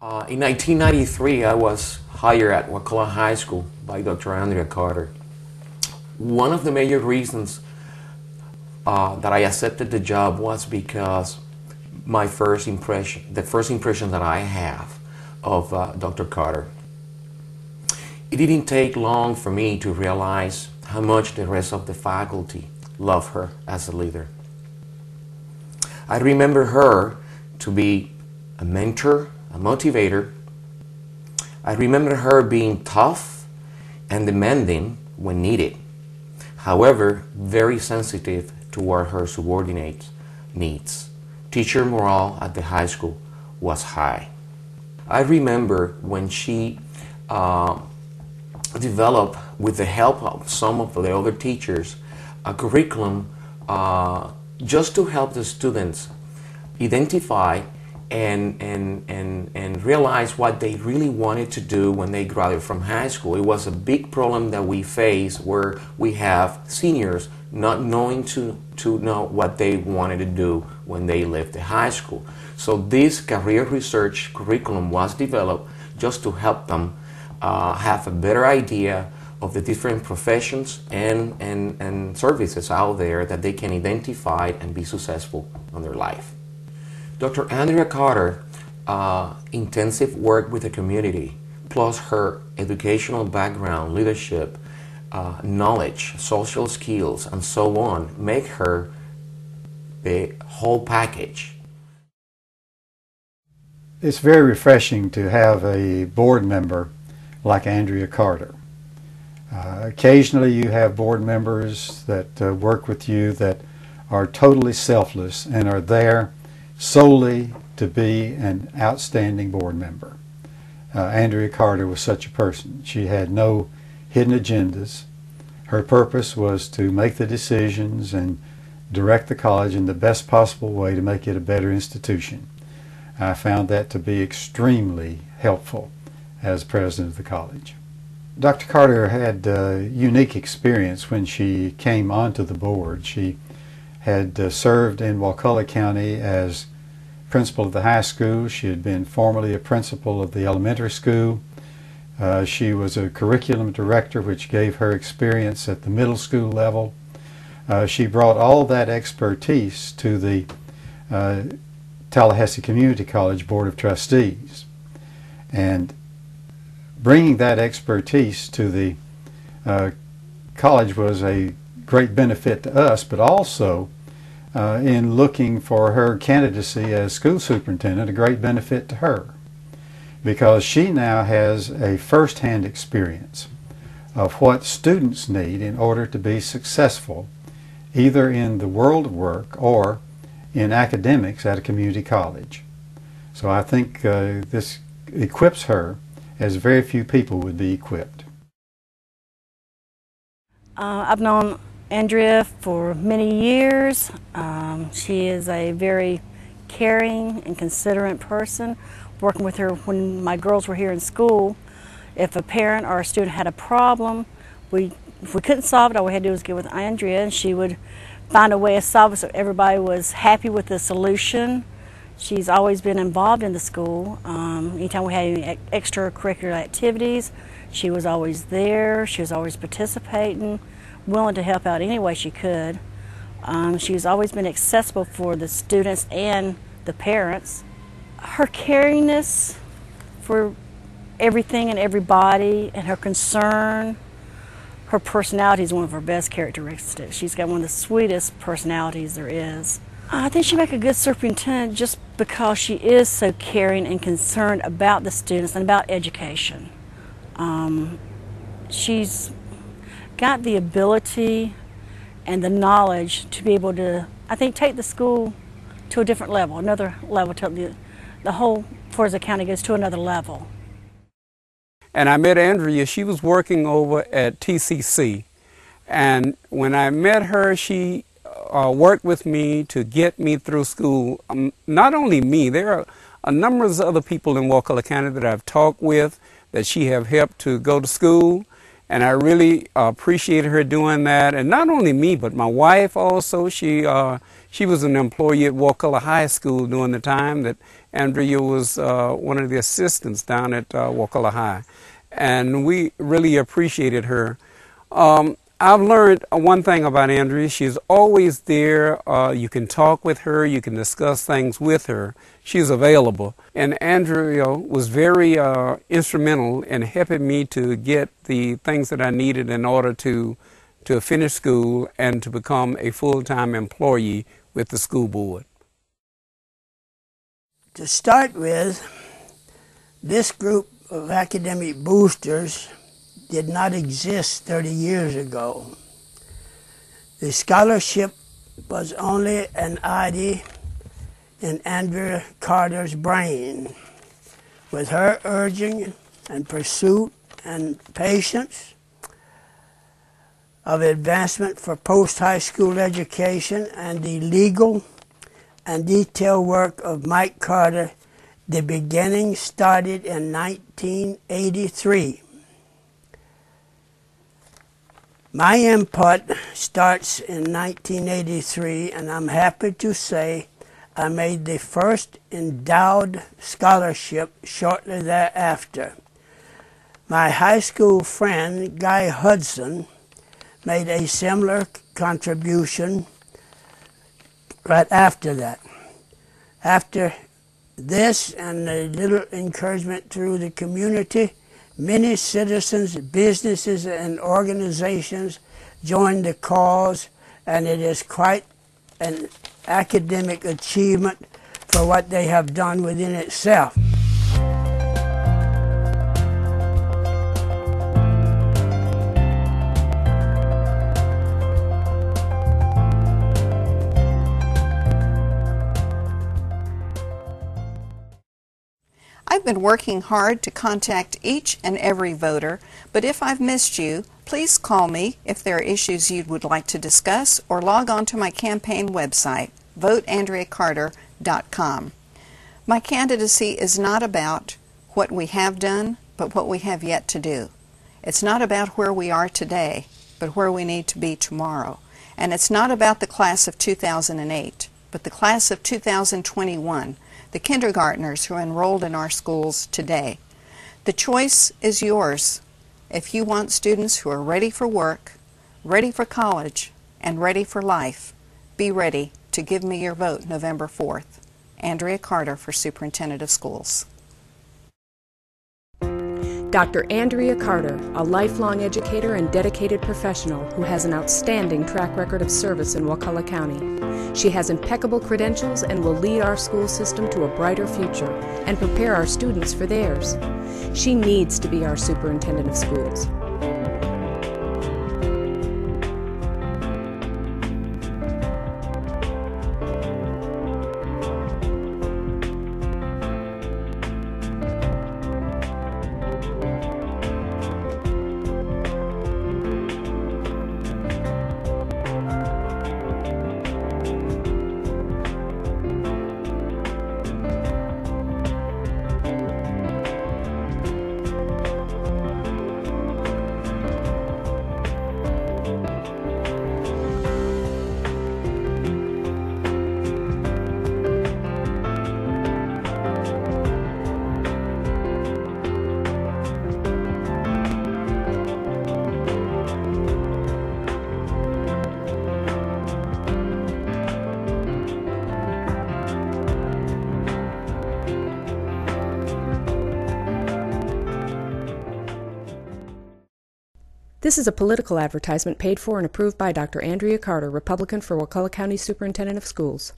In 1993, I was hired at Wakulla High School by Dr. Andrea Carter. One of the major reasons that I accepted the job was because the first impression that I have of Dr. Carter. It didn't take long for me to realize how much the rest of the faculty loved her as a leader. I remember her to be a mentor, a motivator. I remember her being tough and demanding when needed. However, very sensitive toward her subordinates' needs. Teacher morale at the high school was high. I remember when she developed, with the help of some of the other teachers, a curriculum just to help the students identify and realize what they really wanted to do when they graduated from high school. It was a big problem that we face, where we have seniors not knowing to know what they wanted to do when they left the high school. So this career research curriculum was developed just to help them have a better idea of the different professions and services out there that they can identify and be successful in their life. Dr. Andrea Carter, intensive work with the community, plus her educational background, leadership, knowledge, social skills, and so on, make her the whole package. It's very refreshing to have a board member like Andrea Carter. Occasionally you have board members that work with you that are totally selfless and are there solely to be an outstanding board member. Andrea Carter was such a person. She had no hidden agendas. Her purpose was to make the decisions and direct the college in the best possible way to make it a better institution. I found that to be extremely helpful as president of the college. Dr. Carter had a unique experience when she came onto the board. She had served in Wakulla County as principal of the high school. She had been formerly a principal of the elementary school. She was a curriculum director, which gave her experience at the middle school level. She brought all that expertise to the Tallahassee Community College Board of Trustees. And bringing that expertise to the college was a great benefit to us, but also in looking for her candidacy as school superintendent, a great benefit to her, because she now has a first-hand experience of what students need in order to be successful either in the world of work or in academics at a community college. So I think this equips her as very few people would be equipped. I've known Andrea for many years. She is a very caring and considerate person. Working with her when my girls were here in school, if a parent or a student had a problem, if we couldn't solve it, all we had to do was get with Andrea, and she would find a way to solve it so everybody was happy with the solution. She's always been involved in the school. Anytime we had any extracurricular activities, she was always there. She was always participating, willing to help out any way she could. She's always been accessible for the students and the parents. Her caringness for everything and everybody, and her concern, her personality is one of her best characteristics. She's got one of the sweetest personalities there is. I think she'd make a good superintendent just because she is so caring and concerned about the students and about education. She's got the ability and the knowledge to be able to, I think, take the school to a different level, another level, to the whole Forza County goes to another level. And I met Andrea. She was working over at TCC, and when I met her, she worked with me to get me through school. Not only me, there are a number of other people in Wakulla County that I've talked with that she have helped to go to school, and I really appreciate her doing that. And not only me, but my wife also. She was an employee at Wakulla High School during the time that Andrea was one of the assistants down at Wakulla High, and we really appreciated her. I've learned one thing about Andrea. She's always there. You can talk with her. You can discuss things with her. She's available. And Andrea was very instrumental in helping me to get the things that I needed in order to finish school and to become a full-time employee with the school board. To start with, this group of academic boosters did not exist 30 years ago. The scholarship was only an idea in Andrea Carter's brain. With her urging and pursuit and patience of advancement for post-high school education and the legal and detailed work of Mike Carter, the beginning started in 1983. My input starts in 1983, and I'm happy to say I made the first endowed scholarship shortly thereafter. My high school friend, Guy Hudson, made a similar contribution right after that. After this and a little encouragement through the community, many citizens, businesses, and organizations joined the cause, and it is quite an academic achievement for what they have done within itself. I've been working hard to contact each and every voter, but if I've missed you, please call me if there are issues you would like to discuss, or log on to my campaign website, voteandreacarter.com. My candidacy is not about what we have done, but what we have yet to do. It's not about where we are today, but where we need to be tomorrow. And it's not about the class of 2008, but the class of 2021. The kindergartners who are enrolled in our schools today. The choice is yours. If you want students who are ready for work, ready for college, and ready for life, be ready to give me your vote November 4th. Andrea Carter for Superintendent of Schools. Dr. Andrea Carter, a lifelong educator and dedicated professional who has an outstanding track record of service in Wakulla County. She has impeccable credentials and will lead our school system to a brighter future and prepare our students for theirs. She needs to be our Superintendent of Schools. This is a political advertisement paid for and approved by Dr. Andrea Carter, Republican for Wakulla County Superintendent of Schools.